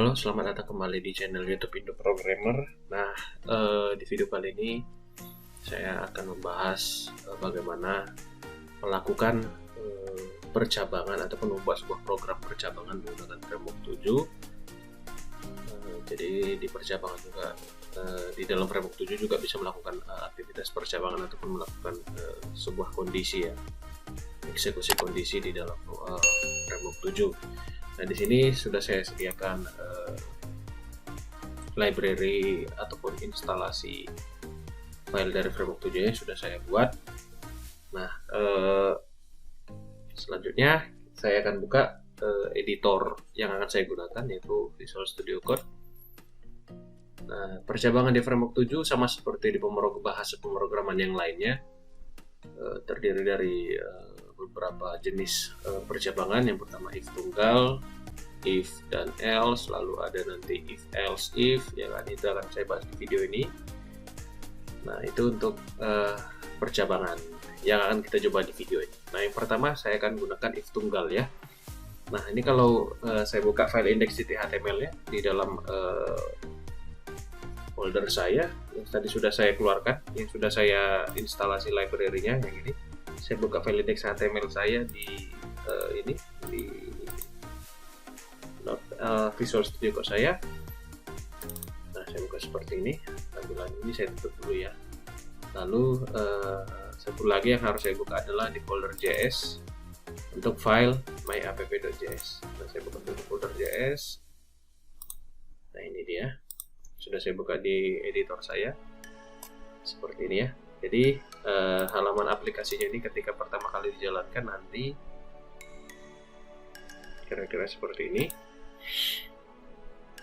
Halo, selamat datang kembali di channel YouTube Indo Programmer. Nah, di video kali ini saya akan membahas bagaimana melakukan percabangan ataupun membuat sebuah program percabangan menggunakan framework 7. Jadi di percabangan juga di dalam framework 7 juga bisa melakukan aktivitas percabangan ataupun melakukan sebuah kondisi ya, eksekusi kondisi di dalam framework 7. Nah, di sini sudah saya sediakan library ataupun instalasi file dari framework 7 nya sudah saya buat. Nah, selanjutnya saya akan buka editor yang akan saya gunakan, yaitu Visual Studio Code. Nah, percabangan di framework 7 sama seperti di bahasa pemrograman yang lainnya, terdiri dari beberapa jenis percabangan. Yang pertama if tunggal, if dan else, lalu ada nanti if else if, ya kan, itu akan saya bahas di video ini. Nah, itu untuk percabangan yang akan kita coba di video ini. Nah, yang pertama saya akan gunakan if tunggal ya. Nah, ini kalau saya buka file index.html ya di dalam folder saya yang tadi sudah saya keluarkan, yang sudah saya instalasi library-nya yang ini. Saya buka file index.html saya di ini di Visual Studio Code saya. Nah, saya buka seperti ini. Tampilan ini saya tutup dulu ya. Lalu satu lagi yang harus saya buka adalah di folder JS untuk file myapp.js. Nah, saya buka dulu folder JS. Nah, ini dia. Sudah saya buka di editor saya. Seperti ini ya. Jadi halaman aplikasinya ini ketika pertama kali dijalankan nanti kira-kira seperti ini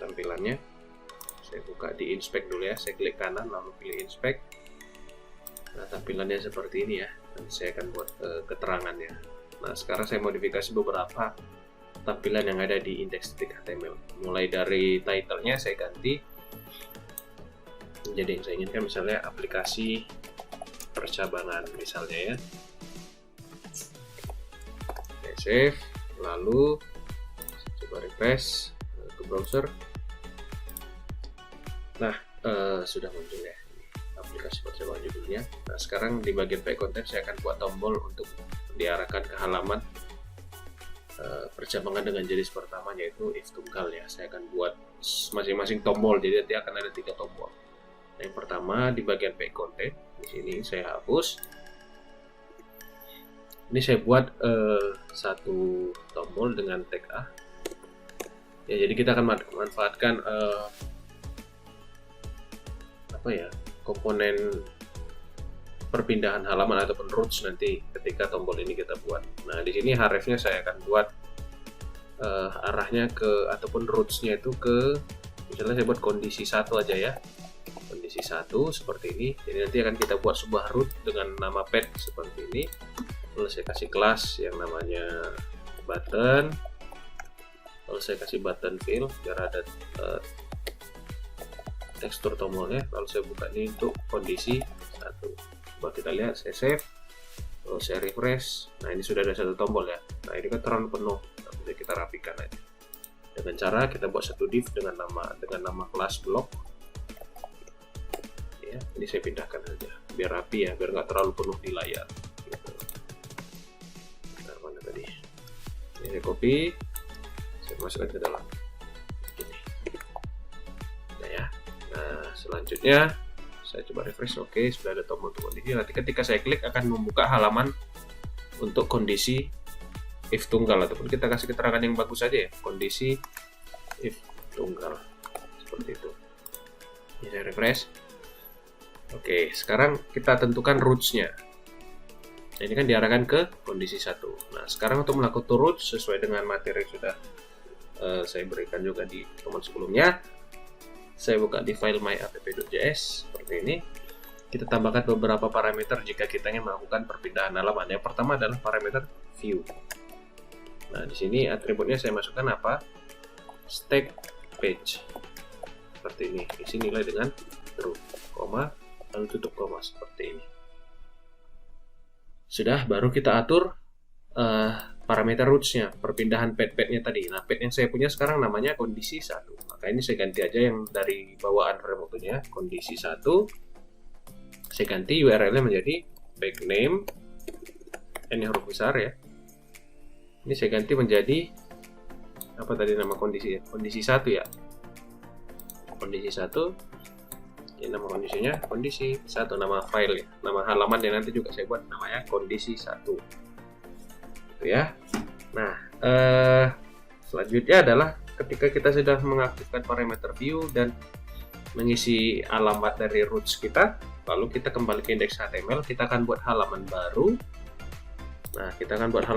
tampilannya. Saya buka di inspect dulu ya, saya klik kanan lalu pilih inspect. Nah, tampilannya seperti ini ya. Nanti saya akan buat keterangannya. Nah, sekarang saya modifikasi beberapa tampilan yang ada di index.html. Mulai dari title-nya saya ganti jadi yang saya inginkan, misalnya aplikasi percabangan misalnya ya. Oke, save, lalu coba refresh ke browser. Nah, sudah muncul ya aplikasi percabangan judulnya. Nah, sekarang di bagian back content saya akan buat tombol untuk diarahkan ke halaman percabangan dengan jenis pertama, yaitu if tunggal ya. Saya akan buat masing-masing tombol, jadi nanti akan ada 3 tombol. Yang pertama di bagian back content, di sini saya hapus. Ini saya buat satu tombol dengan tag A. Ya, jadi kita akan memanfaatkan komponen perpindahan halaman ataupun roots nanti ketika tombol ini kita buat. Nah, di sini hrefnya saya akan buat arahnya ke ataupun rootsnya itu ke, misalnya saya buat kondisi 1 aja ya. Kondisi 1 seperti ini. Jadi nanti akan kita buat sebuah root dengan nama pad seperti ini. Lalu saya kasih kelas yang namanya button. Lalu saya kasih button fill biar ada tekstur tombolnya. Lalu saya buka ini untuk kondisi 1. Coba kita lihat, saya save. Lalu saya refresh. Nah, ini sudah ada 1 tombol ya. Nah, ini kan terlalu penuh. Nanti kita rapikan aja. Dengan cara kita buat 1 div dengan nama kelas block. Ya, ini saya pindahkan saja biar rapi ya, biar nggak terlalu penuh di layar gitu. Nah, mana tadi? Ini saya copy, saya masukkan ke dalam ini. Nah ya. Nah, selanjutnya saya coba refresh. Oke, sudah ada tombol untuk kondisi. Nanti ketika saya klik akan membuka halaman untuk kondisi if tunggal, ataupun kita kasih keterangan yang bagus saja ya, kondisi if tunggal seperti itu. Ini saya refresh. Oke, sekarang kita tentukan roots-nya. Nah, ini kan diarahkan ke kondisi 1. Nah, sekarang untuk melakukan roots sesuai dengan materi yang sudah saya berikan juga di teman sebelumnya, saya buka di file myapp.js seperti ini. Kita tambahkan beberapa parameter jika kita ingin melakukan perpindahan halaman. Yang pertama adalah parameter view. Nah, di sini atributnya saya masukkan apa? Stack page. Seperti ini. Isi nilai dengan true, lalu tutup koma seperti ini. Sudah, baru kita atur parameter rootsnya, perpindahan pad-padnya tadi. Nah, pad yang saya punya sekarang namanya kondisi 1. Maka ini saya ganti aja yang dari bawaan remote-nya, kondisi 1. Saya ganti URL-nya menjadi backname, ini huruf besar ya. Ini saya ganti menjadi apa tadi nama kondisi? Kondisi 1 ya. Kondisi 1. Ini nama kondisinya kondisi 1, nama file ya. Nama halaman yang nanti juga saya buat namanya kondisi 1. Gitu ya. Nah, selanjutnya adalah ketika kita sudah mengaktifkan parameter view dan mengisi alamat dari roots kita, lalu kita kembali ke index HTML, kita akan buat halaman baru. Nah, kita akan buat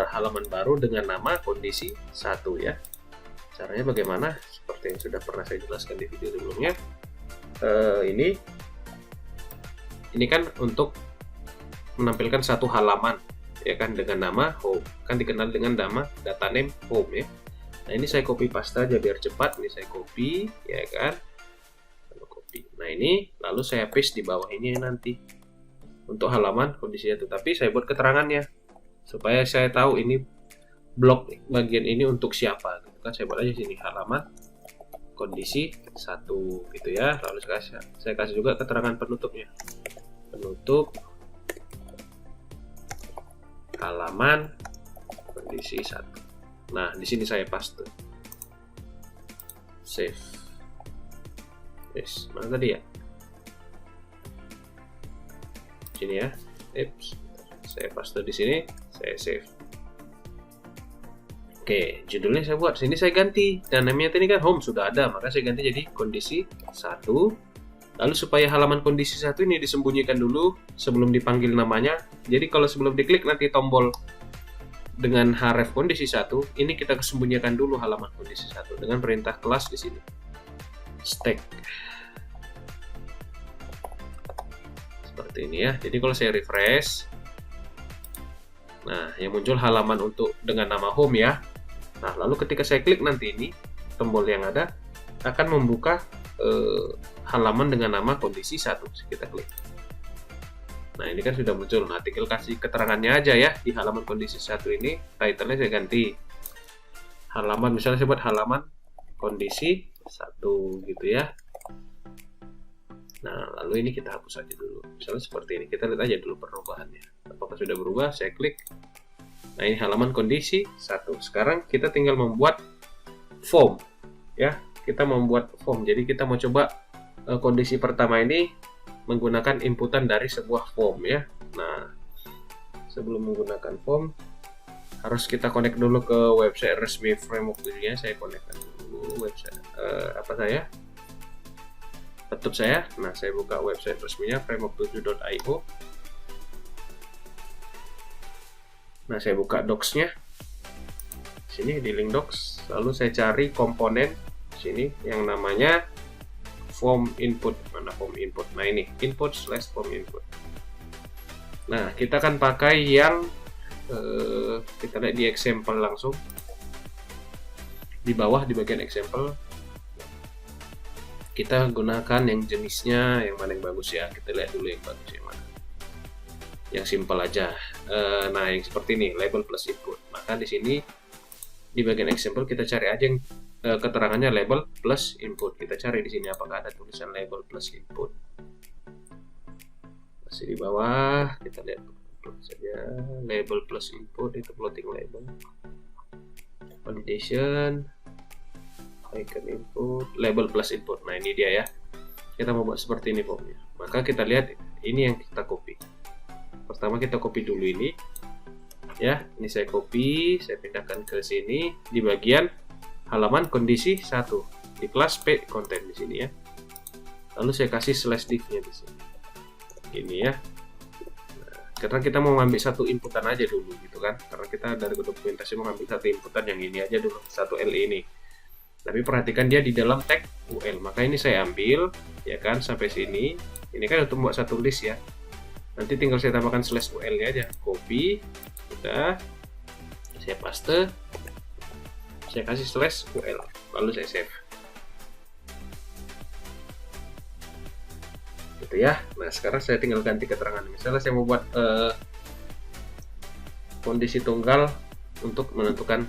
halaman baru dengan nama kondisi 1 ya. Caranya bagaimana? Seperti yang sudah pernah saya jelaskan di video sebelumnya. Ini kan untuk menampilkan satu halaman ya kan, dengan nama home, kan dikenal dengan nama data name home ya. Nah, ini saya copy paste aja biar cepat. Ini saya copy ya kan, lalu copy. Nah, ini lalu saya paste di bawah ini nanti untuk halaman kondisi 1, tapi saya buat keterangannya supaya saya tahu ini blok bagian ini untuk siapa gitu kan. Saya buat aja sini halaman kondisi 1 gitu ya. Lalu saya kasih juga keterangan penutupnya, penutup halaman kondisi 1. Nah, di sini saya paste, save. Yes, mana tadi ya? Sini ya. Saya paste di sini, saya save. Oke, judulnya saya buat sini, saya ganti, dan namanya ini kan home sudah ada, maka saya ganti jadi kondisi 1. Lalu supaya halaman kondisi 1 ini disembunyikan dulu sebelum dipanggil namanya. Jadi kalau sebelum diklik nanti tombol dengan href kondisi 1, ini kita kesembunyikan dulu halaman kondisi 1 dengan perintah kelas di sini. Stack. Seperti ini ya. Jadi kalau saya refresh, nah, yang muncul halaman untuk dengan nama home ya. Nah, lalu ketika saya klik nanti ini tombol yang ada akan membuka halaman dengan nama kondisi 1. Kita klik. Nah, ini kan sudah muncul. Nah, tinggal kasih keterangannya aja ya di halaman kondisi 1 ini. Title-nya saya ganti. Halaman, misalnya saya buat halaman kondisi 1 gitu ya. Nah, lalu ini kita hapus aja dulu. Misalnya seperti ini. Kita lihat aja dulu perubahannya. Apakah sudah berubah? Saya klik. Nah, ini halaman kondisi 1. Sekarang kita tinggal membuat form ya. Kita membuat form. Jadi kita mau coba kondisi pertama ini menggunakan inputan dari sebuah form ya. Nah, sebelum menggunakan form harus kita connect dulu ke website resmi Framework 7-nya. Saya connectkan dulu website laptop saya. Nah, saya buka website resminya framework7.io. Nah, saya buka docs-nya. Sini di link docs. Lalu saya cari komponen sini yang namanya form input. Mana form input? Nah, ini input/form input. Nah, kita akan pakai yang kita lihat di example langsung di bawah di bagian example. Kita gunakan yang jenisnya yang mana yang bagus ya. Kita lihat dulu yang bagus yang mana. Yang simple aja. Nah, yang seperti ini, label plus input. Maka di sini di bagian example kita cari aja yang keterangannya label plus input. Kita cari di sini apakah ada tulisan label plus input. Masih di bawah, kita lihat saja label plus input itu floating label. Validation, icon input, label plus input. Nah, ini dia ya. Kita mau buat seperti ini formnya. Maka kita lihat ini yang kita copy. Pertama kita copy dulu ini. Ya, ini saya copy, saya pindahkan ke sini di bagian halaman kondisi 1 di kelas p content di sini ya. Lalu saya kasih slash div-nya di sini. Ini ya. Nah, karena kita mau ngambil satu inputan aja dulu gitu kan. Karena kita dari dokumentasi mau ngambil satu inputan yang ini aja dulu, satu L ini. Tapi perhatikan dia di dalam tag UL. Maka ini saya ambil ya kan sampai sini. Ini kan untuk membuat satu list ya. Nanti tinggal saya tambahkan slash UL-nya aja. Copy. Udah. Saya paste. Saya kasih slash UL, lalu saya save. Gitu ya. Nah, sekarang saya tinggal ganti keterangan. Misalnya saya mau buat kondisi tunggal untuk menentukan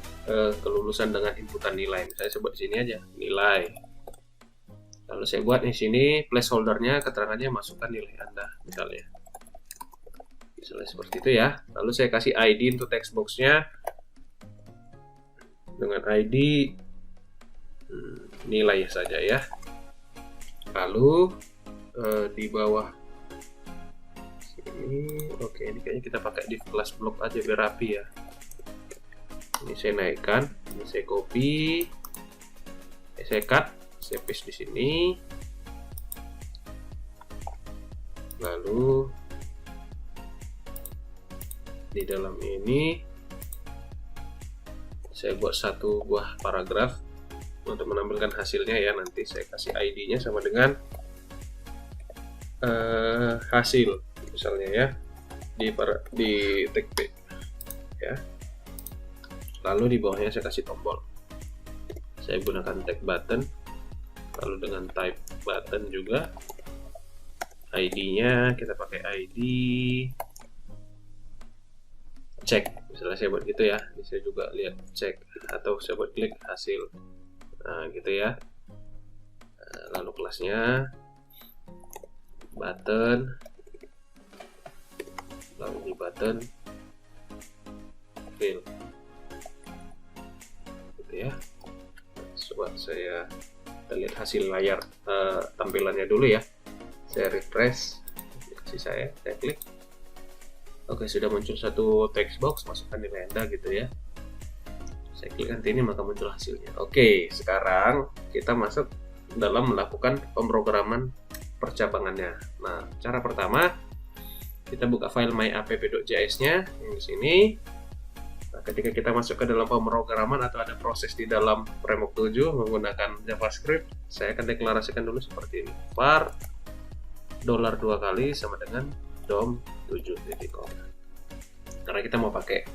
kelulusan dengan inputan nilai. Misalnya saya buat di sini aja nilai. Lalu saya buat di sini placeholdernya, keterangannya masukkan nilai Anda misalnya seperti itu ya. Lalu saya kasih ID untuk text boxnya dengan ID nilai saja ya. Lalu di bawah sini, oke, ini kayaknya kita pakai div class block aja biar rapi ya. Ini saya naikkan, ini saya copy, saya cut, saya paste di sini. Lalu di dalam ini saya buat satu buah paragraf untuk menampilkan hasilnya ya. Nanti saya kasih ID-nya sama dengan hasil misalnya ya di tag P ya. Lalu di bawahnya saya kasih tombol. Saya gunakan tag button, lalu dengan type button juga. ID-nya kita pakai ID cek, misalnya saya buat gitu ya. Ini saya juga lihat cek, atau saya buat klik hasil. Nah gitu ya. Lalu kelasnya button, lalu di button fill gitu ya. Coba saya lihat hasil layar tampilannya dulu ya. Saya refresh aplikasi saya klik. Oke, sudah muncul satu text box, masukkan nilai Anda gitu ya. Saya klik nanti ini maka muncul hasilnya. Oke, sekarang kita masuk dalam melakukan pemrograman percabangannya. Nah, cara pertama kita buka file myapp.js-nya yang di sini. Nah, ketika kita masuk ke dalam pemrograman atau ada proses di dalam framework 7 menggunakan JavaScript, saya akan deklarasikan dulu seperti ini. var $2 kali sama dengan DOM7.com. Karena kita mau pakai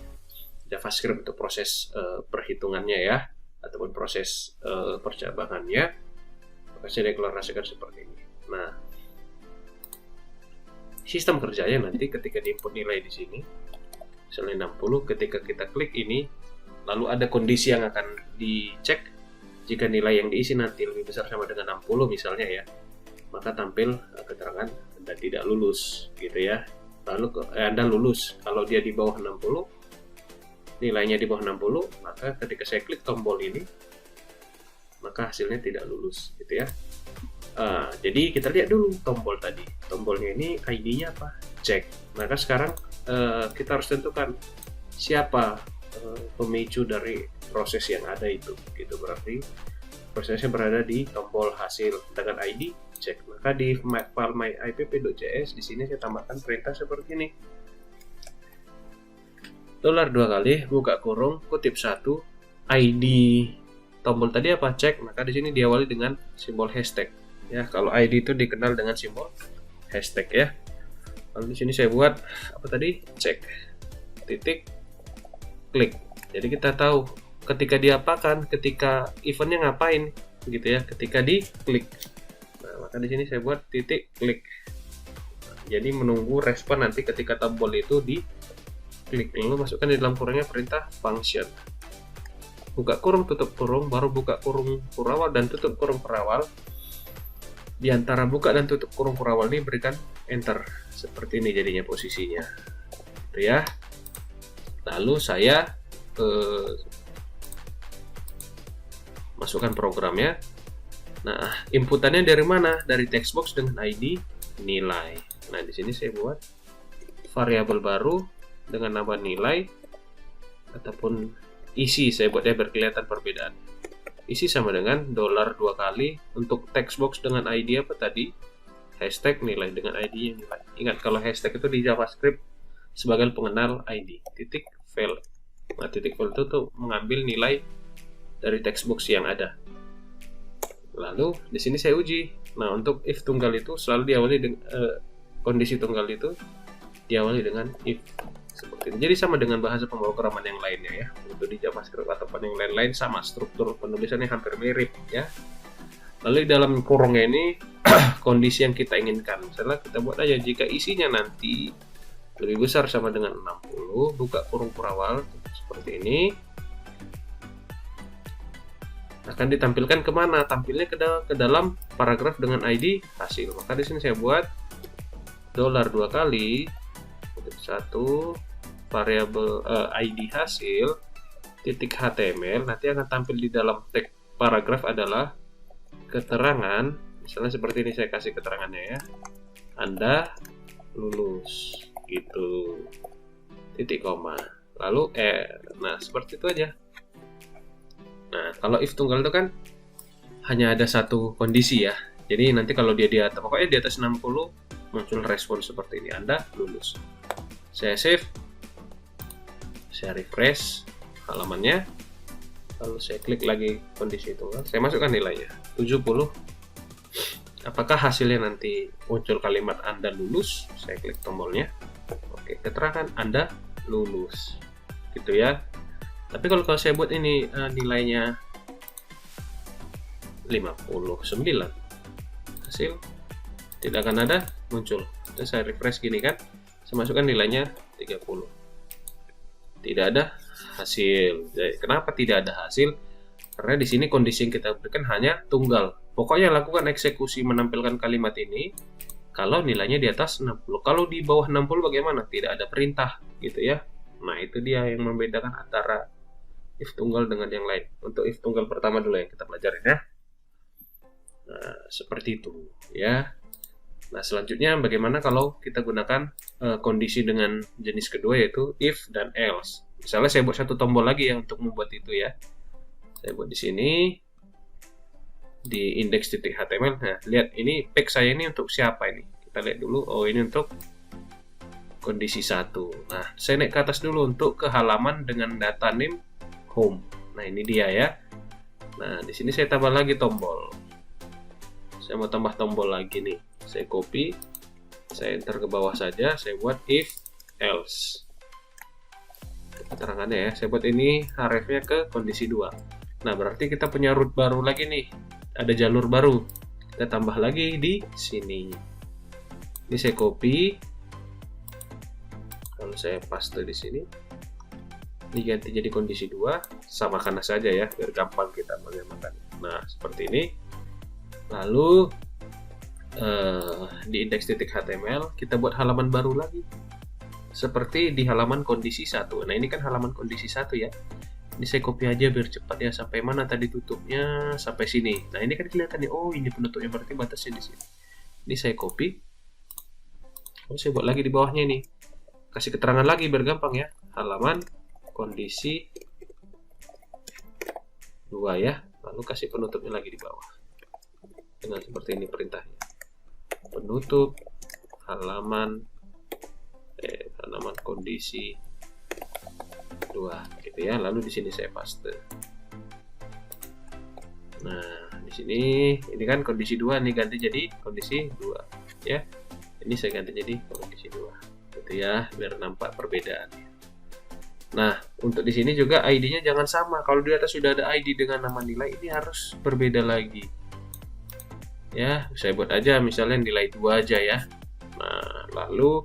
JavaScript untuk proses perhitungannya ya, ataupun proses percabangannya, maka saya deklarasikan seperti ini. Nah, sistem kerjanya nanti ketika diinput nilai di sini, misalnya 60, ketika kita klik ini, lalu ada kondisi yang akan dicek. Jika nilai yang diisi nanti lebih besar sama dengan 60 misalnya ya, maka tampil keterangan Anda tidak lulus gitu ya. Lalu Anda lulus kalau dia di bawah 60, nilainya di bawah 60, maka ketika saya klik tombol ini, maka hasilnya tidak lulus gitu ya. Jadi kita lihat dulu tombol tadi. Tombolnya ini ID-nya apa? Cek. Maka sekarang kita harus tentukan siapa pemicu dari proses yang ada itu. Gitu berarti prosesnya berada di tombol hasil dengan ID cek. Maka di file myapp.js di sini saya tambahkan perintah seperti ini. $2 kali buka kurung kutip 1 ID tombol tadi apa? Cek. Maka di sini diawali dengan simbol hashtag. Ya, kalau ID itu dikenal dengan simbol hashtag ya. Lalu di sini saya buat apa tadi? Cek. Titik klik. Jadi kita tahu ketika diapakan, ketika eventnya ngapain gitu ya, ketika diklik. Nah, maka di sini saya buat titik klik. Jadi menunggu respon nanti ketika tombol itu diklik. Lalu masukkan di dalam kurungnya perintah function. Buka kurung, tutup kurung, baru buka kurung kurawal dan tutup kurung kurawal. Di antara buka dan tutup kurung kurawal ini berikan enter. Seperti ini jadinya posisinya. Itu ya. Lalu saya masukkan programnya. Nah, inputannya dari mana? Dari text box dengan ID nilai. Nah, di sini saya buat variabel baru dengan nama nilai ataupun isi. Saya buatnya biar kelihatan perbedaan. Isi sama dengan $2 kali untuk text box dengan ID apa tadi? Hashtag nilai dengan ID yang nilai. Ingat kalau hashtag itu di JavaScript sebagai pengenal ID. Titik value. Nah, titik value itu tuh mengambil nilai dari text box yang ada. Lalu di sini saya uji. Nah, untuk if tunggal itu selalu diawali dengan kondisi tunggal itu diawali dengan if seperti ini. Jadi sama dengan bahasa pemrograman yang lainnya ya. Untuk di JavaScript ataupun yang lain-lain sama, struktur penulisannya hampir mirip ya. Lalu di dalam kurungnya ini kondisi yang kita inginkan. Misalnya kita buat aja jika isinya nanti lebih besar sama dengan 60, buka kurung kurawal seperti ini. Akan ditampilkan kemana? Tampilnya ke dalam paragraf dengan ID hasil. Maka di sini saya buat $2 kali, satu variabel ID hasil titik HTML, nanti akan tampil di dalam teks paragraf adalah keterangan. Misalnya seperti ini, saya kasih keterangannya ya, Anda lulus gitu, titik koma, lalu nah seperti itu aja. Nah, kalau if tunggal itu kan hanya ada satu kondisi ya, jadi nanti kalau dia di atas, pokoknya di atas 60 muncul respon seperti ini, Anda lulus. Saya save, saya refresh halamannya, lalu saya klik lagi kondisi tunggal, saya masukkan nilainya 70. Apakah hasilnya nanti muncul kalimat Anda lulus? Saya klik tombolnya. Oke, keterangan Anda lulus gitu ya. Tapi kalau saya buat ini nilainya 59, hasil tidak akan ada muncul. Terus saya refresh gini kan, saya masukkan nilainya 30, tidak ada hasil. Jadi, kenapa tidak ada hasil? Karena di sini kondisi yang kita berikan hanya tunggal. Pokoknya lakukan eksekusi menampilkan kalimat ini kalau nilainya di atas 60. Kalau di bawah 60 bagaimana? Tidak ada perintah gitu ya. Nah, itu dia yang membedakan antara if tunggal dengan yang lain. Untuk if tunggal pertama dulu yang kita pelajarin ya. Nah, seperti itu ya. Nah, selanjutnya bagaimana kalau kita gunakan kondisi dengan jenis kedua, yaitu if dan else. Misalnya saya buat satu tombol lagi ya untuk membuat itu ya. Saya buat di sini di index.html. Nah, lihat ini page saya ini untuk siapa ini? Kita lihat dulu. Oh, ini untuk kondisi 1. Nah, saya naik ke atas dulu untuk ke halaman dengan data name home. Nah, ini dia ya. Nah, di sini saya tambah lagi tombol. Saya mau tambah tombol lagi nih. Saya copy, saya enter ke bawah saja, saya buat if else. Keterangannya ya, saya buat ini href-nya ke kondisi 2. Nah, berarti kita punya root baru lagi nih. Ada jalur baru. Kita tambah lagi di sini. Ini saya copy. Kalau saya paste di sini, diganti jadi kondisi 2, samakan saja ya, biar gampang kita menyamakan. Nah, seperti ini. Lalu di index.html kita buat halaman baru lagi seperti di halaman kondisi 1. Nah, ini kan halaman kondisi 1 ya. Ini saya copy aja biar cepat ya. Sampai mana tadi tutupnya? Sampai sini. Nah, ini kan kelihatan nih. Oh, ini penutupnya, berarti batasnya di sini. Ini saya copy. Lalu saya buat lagi di bawahnya ini. Kasih keterangan lagi biar gampang ya. Halaman kondisi 2 ya. Lalu kasih penutupnya lagi di bawah. Dengan seperti ini perintahnya. Penutup halaman kondisi 2 gitu ya. Lalu di sini saya paste. Nah, di sini ini kan kondisi 2 nih, ganti jadi kondisi 2 ya. Ini saya ganti jadi kondisi 2 gitu ya, biar nampak perbedaannya. Nah, untuk di sini juga ID-nya jangan sama. Kalau di atas sudah ada ID dengan nama nilai, ini harus berbeda lagi. Ya, saya buat aja misalnya nilai 2 aja ya. Nah, lalu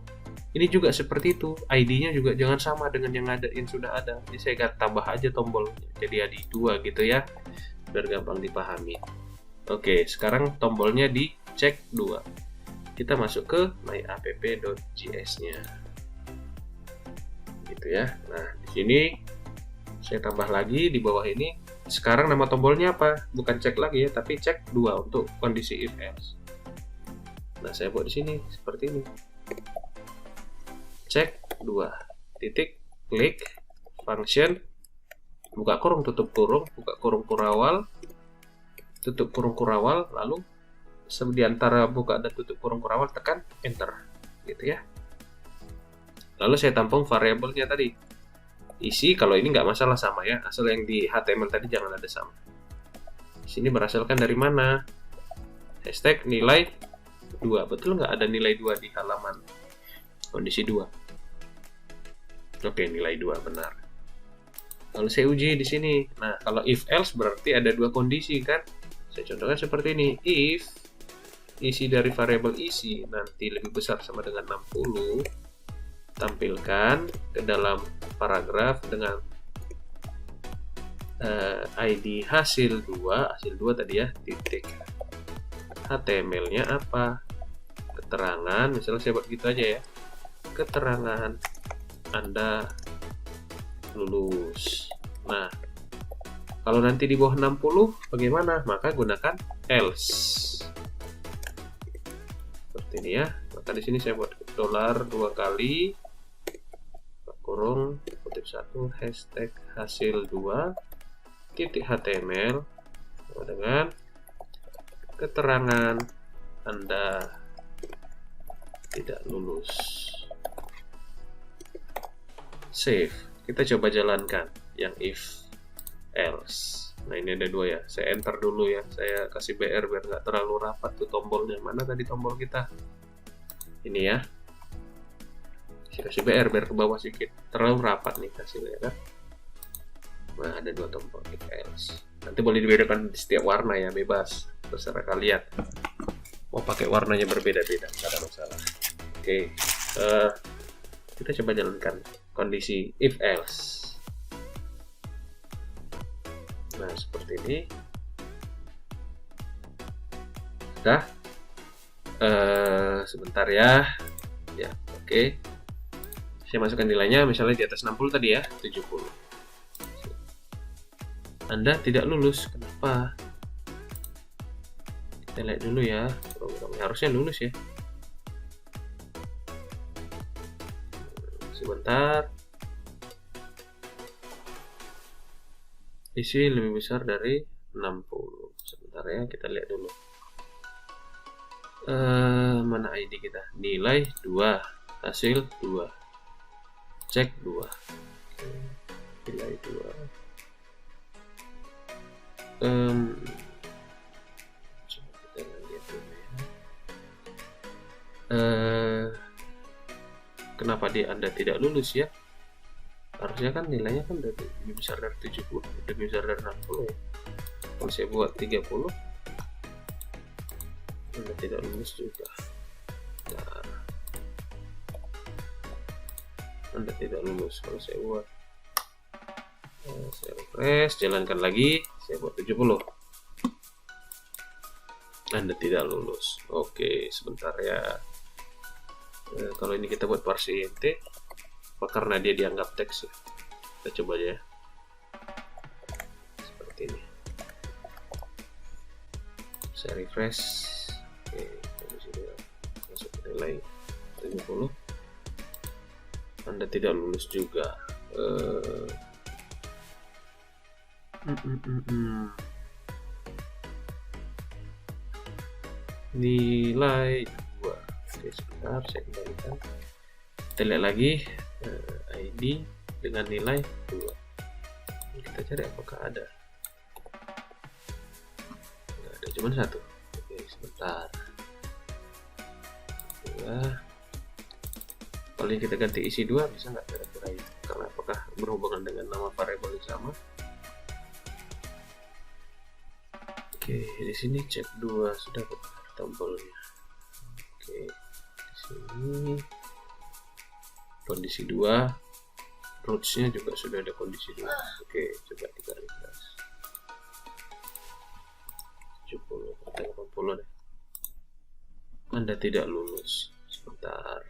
ini juga seperti itu, ID-nya juga jangan sama dengan yang sudah ada. Ini saya tambah aja tombol jadi ID 2 gitu ya, biar gampang dipahami. Oke, sekarang tombolnya dicek 2. Kita masuk ke myapp.js-nya. Gitu ya. Nah, di sini saya tambah lagi di bawah ini. Sekarang nama tombolnya apa? Bukan cek lagi ya, tapi cek 2 untuk kondisi if else. Nah, saya buat di sini seperti ini. Cek 2, titik, klik, function, buka kurung, tutup kurung, buka kurung kurawal, tutup kurung kurawal, lalu di antara buka dan tutup kurung kurawal tekan enter, gitu ya. Lalu saya tampung variabelnya tadi. Isi, kalau ini nggak masalah sama ya, asal yang di HTML tadi jangan ada sama. Di sini berasalkan dari mana? Hashtag nilai 2, betul nggak ada nilai 2 di halaman kondisi 2? Oke, nilai 2 benar. Lalu saya uji di sini. Nah, kalau if else berarti ada 2 kondisi kan? Saya contohkan seperti ini. If isi dari variabel isi nanti lebih besar sama dengan 60, tampilkan ke dalam paragraf dengan ID hasil 2 tadi ya, titik HTML-nya apa, keterangan, misalnya saya buat gitu aja ya, keterangan Anda lulus. Nah, kalau nanti di bawah 60 bagaimana? Maka gunakan else. Seperti ini ya. Maka di sini saya buat $2 kali kurung kutip 1 hashtag hasil 2 titik HTML dengan keterangan Anda tidak lulus. Save. Kita coba jalankan yang if else. Nah, ini ada 2 ya. Saya enter dulu ya. Saya kasih BR biar nggak terlalu rapat tuh tombolnya. Mana tadi tombol kita? Ini ya. Saya kasih BR biar ke bawah sedikit. Terlalu rapat nih hasilnya kan. Nah, ada 2 tombol if else. Nanti boleh dibedakan di setiap warna ya, bebas. Terserah kalian. Mau pakai warnanya berbeda-beda, nggak ada masalah. Oke. Kita coba jalankan kondisi if else. Nah, seperti ini. Sudah. Sebentar ya. Ya, oke. Saya masukkan nilainya, misalnya di atas 60 tadi ya, 70. Anda tidak lulus. Kenapa? Kita lihat dulu ya. Programnya harusnya lulus ya. Sebentar. Isi lebih besar dari 60. Sebentar ya, kita lihat dulu. Mana ID kita? Nilai 2, hasil 2. Cek 2. Nilai 2. Coba kita lihat dulu ya. Kenapa Anda tidak lulus ya? Harusnya kan nilainya kan lebih besar dari 70, lebih besar dari 60 ya. Kalau saya buat 30, Anda tidak lulus juga. Nah, Anda tidak lulus. Kalau saya buat, saya refresh, jalankan lagi, saya buat 70. Anda tidak lulus. Oke, sebentar ya. Kalau ini kita buat parsi int, apa karena dia dianggap teks ya? Kita coba aja ya. Seperti ini. Saya refresh. Oke, sudah masuk ke nilai 70. Anda tidak lulus juga. Nilai 2. Oke, sebentar saya kembalikan. Kita lihat lagi ID dengan nilai 2. Kita cari apakah ada. Nggak ada, cuma 1. Oke, sebentar. Ya. Kalau ini kita ganti isi 2, bisa nggak kira-kira ya? Karena apakah berhubungan dengan nama variabel yang sama? Oke, di sini cek 2 sudah benar tombolnya. Oke, di sini kondisi 2, rootsnya juga sudah ada kondisi 2. Oke, coba kita refresh. 70 atau 80 deh. Anda tidak lulus. Sebentar.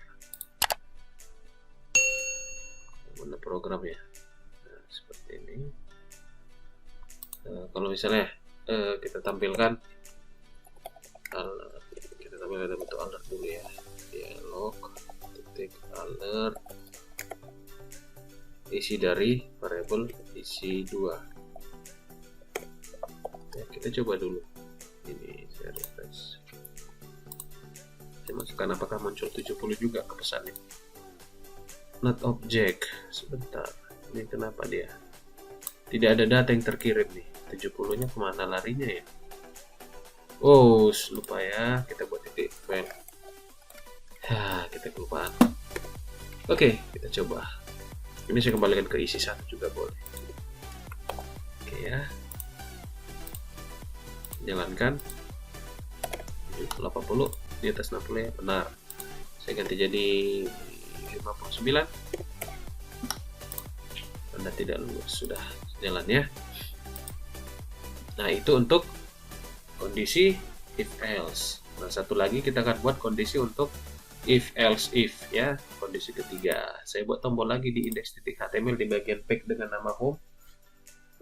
Mana program ya? Nah, seperti ini. Kalau misalnya kita tampilkan alert, kita tampilkan bentuk alert dulu ya. Dialog titik alert isi dari variabel isi 2. Ya, kita coba dulu. Ini saya refresh. Saya masukkan apakah muncul 70 juga ke pesannya. Not object. Sebentar, ini kenapa dia tidak ada data yang terkirim nih? 70 nya kemana larinya ya? Oh, lupa ya, kita buat titik file. Kita kelupaan. Oke, kita coba. Ini saya kembalikan ke isi 1 juga boleh. Oke ya, jalankan. 80 di atas 60 ya, benar. Saya ganti jadi 59. Anda tidak lulus. Sudah jalan ya. Nah, itu untuk kondisi if else. Nah, satu lagi kita akan buat kondisi untuk if else if ya, kondisi ketiga. Saya buat tombol lagi di index.html di bagian page dengan nama home.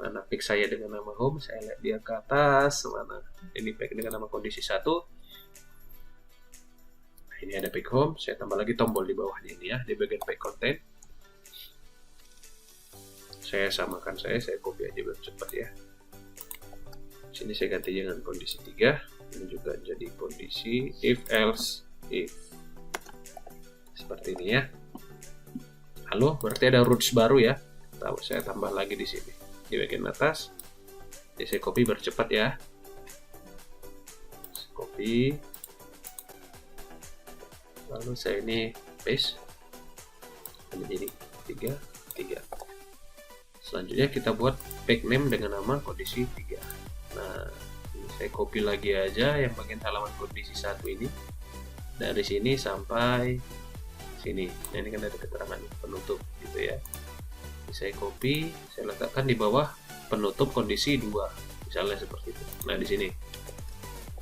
Mana page saya dengan nama home, saya lihat dia ke atas. Mana ini page dengan nama kondisi 1. Nah, ini ada page home, saya tambah lagi tombol di bawahnya ini ya, di bagian page content. Saya samakan, saya copy aja biar cepat ya. Sini saya ganti dengan kondisi 3. Ini juga jadi kondisi if else if. Seperti ini ya. Lalu berarti ada roots baru ya. Saya tambah lagi di sini di bagian atas. Jadi saya copy biar cepat ya. Saya copy. Lalu saya ini paste. Menjadi 3. Selanjutnya kita buat page name dengan nama kondisi 3. Nah, ini saya copy lagi aja yang bagian halaman kondisi 1 ini. Dari sini sampai sini. Nah, ini kan ada keterangan penutup gitu ya. Ini saya copy, saya letakkan di bawah penutup kondisi 2. Misalnya seperti itu. Nah, di sini.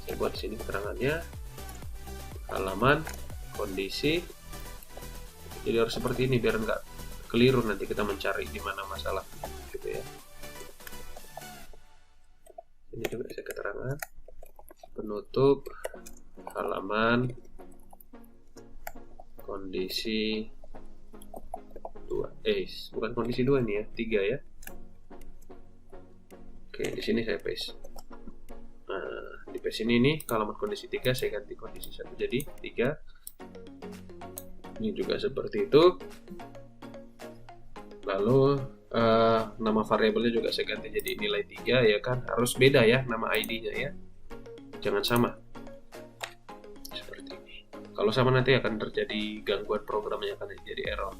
Saya buat di sini keterangannya. Halaman kondisi. Jadi harus seperti ini biar enggak keliru nanti kita mencari di mana masalah gitu ya. Ini juga saya keterangan penutup halaman kondisi 2. Bukan kondisi 2 ini ya, 3 ya. Oke, di sini saya paste. Nah, di paste ini nih halaman kondisi 3 saya ganti kondisi 1 jadi 3. Ini juga seperti itu. Lalu nama variabelnya juga saya ganti jadi nilai 3 ya kan, harus beda ya nama ID-nya ya, jangan sama seperti ini. Kalau sama nanti akan terjadi gangguan programnya, akan jadi error.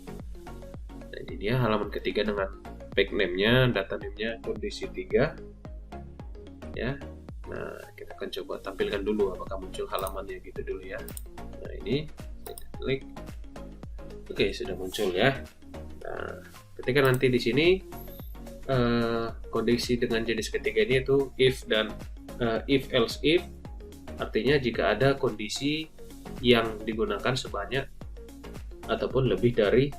Nah, ini dia halaman ketiga dengan page name-nya, data name-nya kondisi 3 ya. Nah, kita akan coba tampilkan dulu apakah muncul halamannya gitu dulu ya. Nah, ini saya klik. Oke, sudah muncul ya. Nah, ketika nanti di sini kondisi dengan jenis ketiga ini itu if dan if else if, artinya jika ada kondisi yang digunakan sebanyak ataupun lebih dari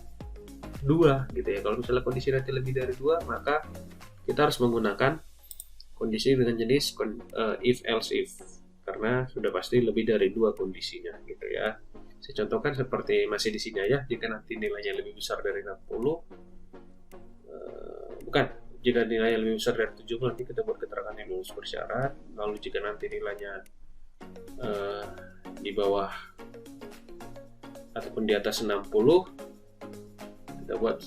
2 gitu ya. Kalau misalnya kondisi nanti lebih dari 2, maka kita harus menggunakan kondisi dengan jenis if else if, karena sudah pasti lebih dari 2 kondisinya gitu ya. Saya contohkan seperti masih di sini ya, jika nanti nilainya lebih besar dari 60, jika nilainya lebih besar dari 70 nanti kita buat keterangan yang lulus bersyarat. Lalu jika nanti nilainya di bawah ataupun di atas 60, kita buat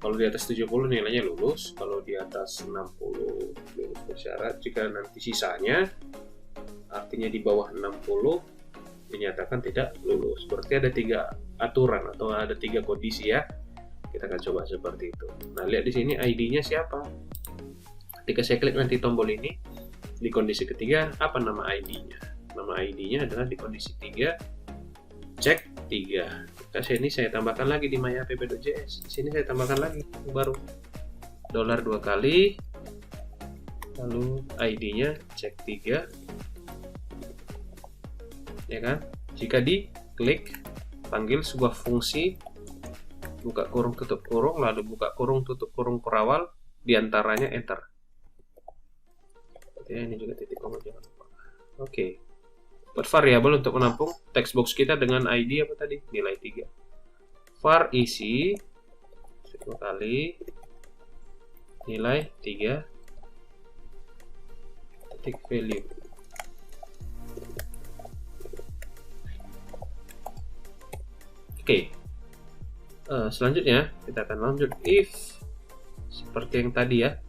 kalau di atas 70 nilainya lulus, kalau di atas 60 lulus bersyarat. Jika nanti sisanya artinya di bawah 60 dinyatakan tidak lulus. Berarti ada 3 aturan atau ada 3 kondisi ya. Kita akan coba seperti itu. Nah, lihat di sini ID-nya siapa. Ketika saya klik nanti tombol ini di kondisi ketiga, apa nama ID-nya? Nama ID-nya adalah di kondisi 3 cek 3. Ini saya tambahkan lagi di myapp.js. Di sini saya tambahkan lagi baru $2 kali, lalu ID-nya cek 3 ya kan. Jika diklik panggil sebuah fungsi buka kurung tutup kurung, lalu buka kurung tutup kurung perawal, diantaranya enter. Ini juga titik koma, jangan lupa. Oke. Buat variabel untuk menampung text box kita dengan ID apa tadi? Nilai 3. Var isi 1 kali nilai 3 titik value. Oke. Selanjutnya kita akan lanjut if seperti yang tadi ya.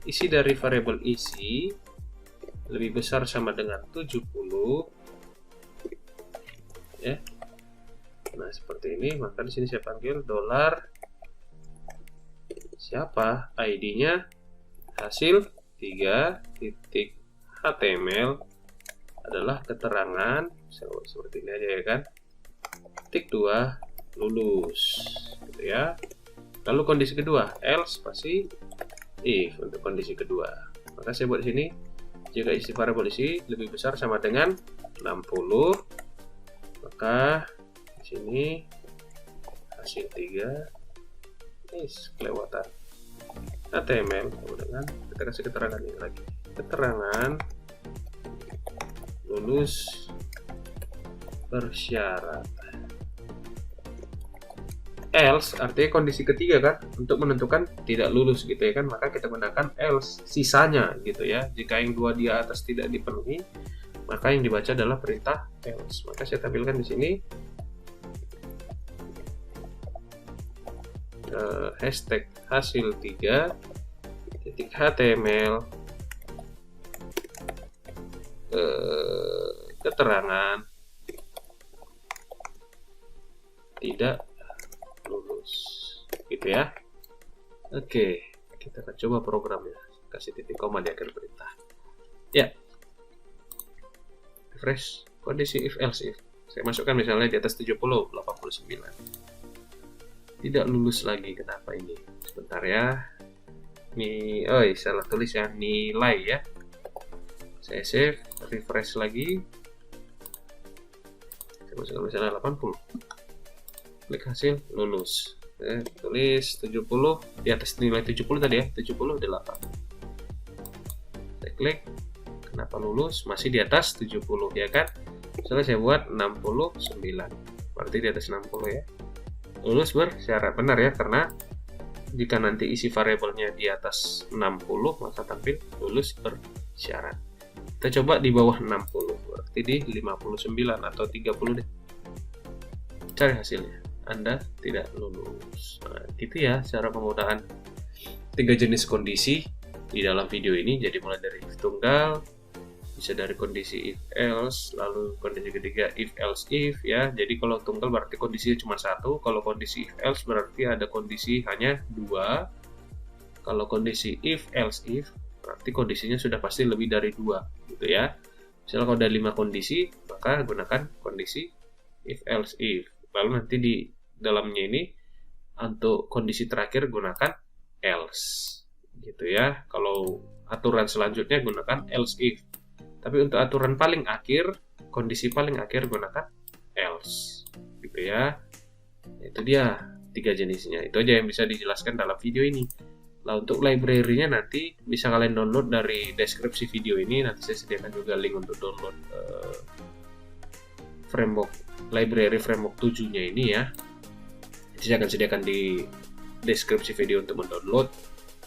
Isi dari variabel isi lebih besar sama dengan 70 ya. Nah, seperti ini, maka di sini saya panggil $, siapa ID-nya, hasil 3.html adalah keterangan seperti ini aja ya kan. Titik 2 lulus gitu ya. Lalu kondisi kedua else pasti if untuk kondisi kedua. Maka saya buat di sini, jika isi variabel isi lebih besar sama dengan 60, maka di sini hasil 3 kelewatan HTML. Kemudian kita kasih keterangan ini lagi, keterangan lulus bersyarat. Else artinya kondisi ketiga kan, untuk menentukan tidak lulus gitu ya kan, maka kita gunakan else sisanya gitu ya. Jika yang dua di atas tidak dipenuhi, maka yang dibaca adalah perintah else. Maka saya tampilkan di sini hashtag hasil 3 titik HTML keterangan tidak lulus gitu ya. Oke, kita akan coba programnya, kasih titik koma di akhir perintah ya. Refresh, kondisi if else if saya masukkan misalnya di atas 70, 89 tidak lulus lagi. Kenapa ini? Sebentar ya, ini salah tulis ya, nilai ya. Saya save, refresh lagi, saya masukkan misalnya 80, klik hasil lulus, tulis 70 di atas nilai 70 tadi ya, 78. Saya klik, kenapa lulus? Masih di atas 70 ya kan. Misalnya saya buat 69, berarti di atas 60 ya. Lulus bersyarat, benar ya, karena jika nanti isi variabelnya di atas 60 maka tampil lulus bersyarat. Kita coba di bawah 60, berarti di 59 atau 30 deh. Cari hasilnya, Anda tidak lulus. Nah, gitu ya cara penggunaan 3 jenis kondisi di dalam video ini. Jadi mulai dari if tunggal, bisa dari kondisi if else, lalu kondisi ketiga if else if ya. Jadi kalau tunggal berarti kondisinya cuma satu, kalau kondisi if else berarti ada kondisi hanya 2. Kalau kondisi if else if berarti kondisinya sudah pasti lebih dari 2 gitu ya. Misalnya kalau ada 5 kondisi, maka gunakan kondisi if else if. Lalu nanti di dalamnya ini untuk kondisi terakhir gunakan else gitu ya. Kalau aturan selanjutnya gunakan else if. Tapi untuk aturan paling akhir, kondisi paling akhir gunakan else gitu ya. Itu dia 3 jenisnya. Itu aja yang bisa dijelaskan dalam video ini. Nah, untuk library-nya nanti bisa kalian download dari deskripsi video ini. Nanti saya sediakan juga link untuk download library framework 7-nya ini ya. Saya akan sediakan di deskripsi video untuk mendownload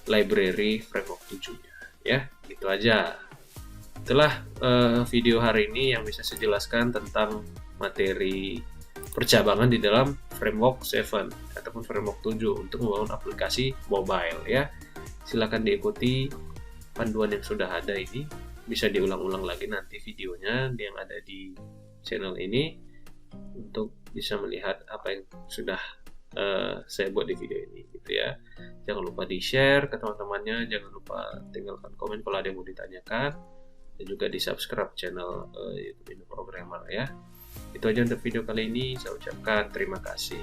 library framework 7-nya ya. Gitu aja. Itulah video hari ini yang bisa saya jelaskan tentang materi percabangan di dalam framework 7 ataupun framework 7 untuk membangun aplikasi mobile ya. Silakan diikuti panduan yang sudah ada ini, bisa diulang-ulang lagi nanti videonya yang ada di channel ini untuk bisa melihat apa yang sudah saya buat di video ini gitu ya. Jangan lupa di-share ke teman-temannya, jangan lupa tinggalkan komen kalau ada yang mau ditanyakan, dan juga di subscribe channel YouTube Indo Programmer ya. Itu aja untuk video kali ini, saya ucapkan terima kasih.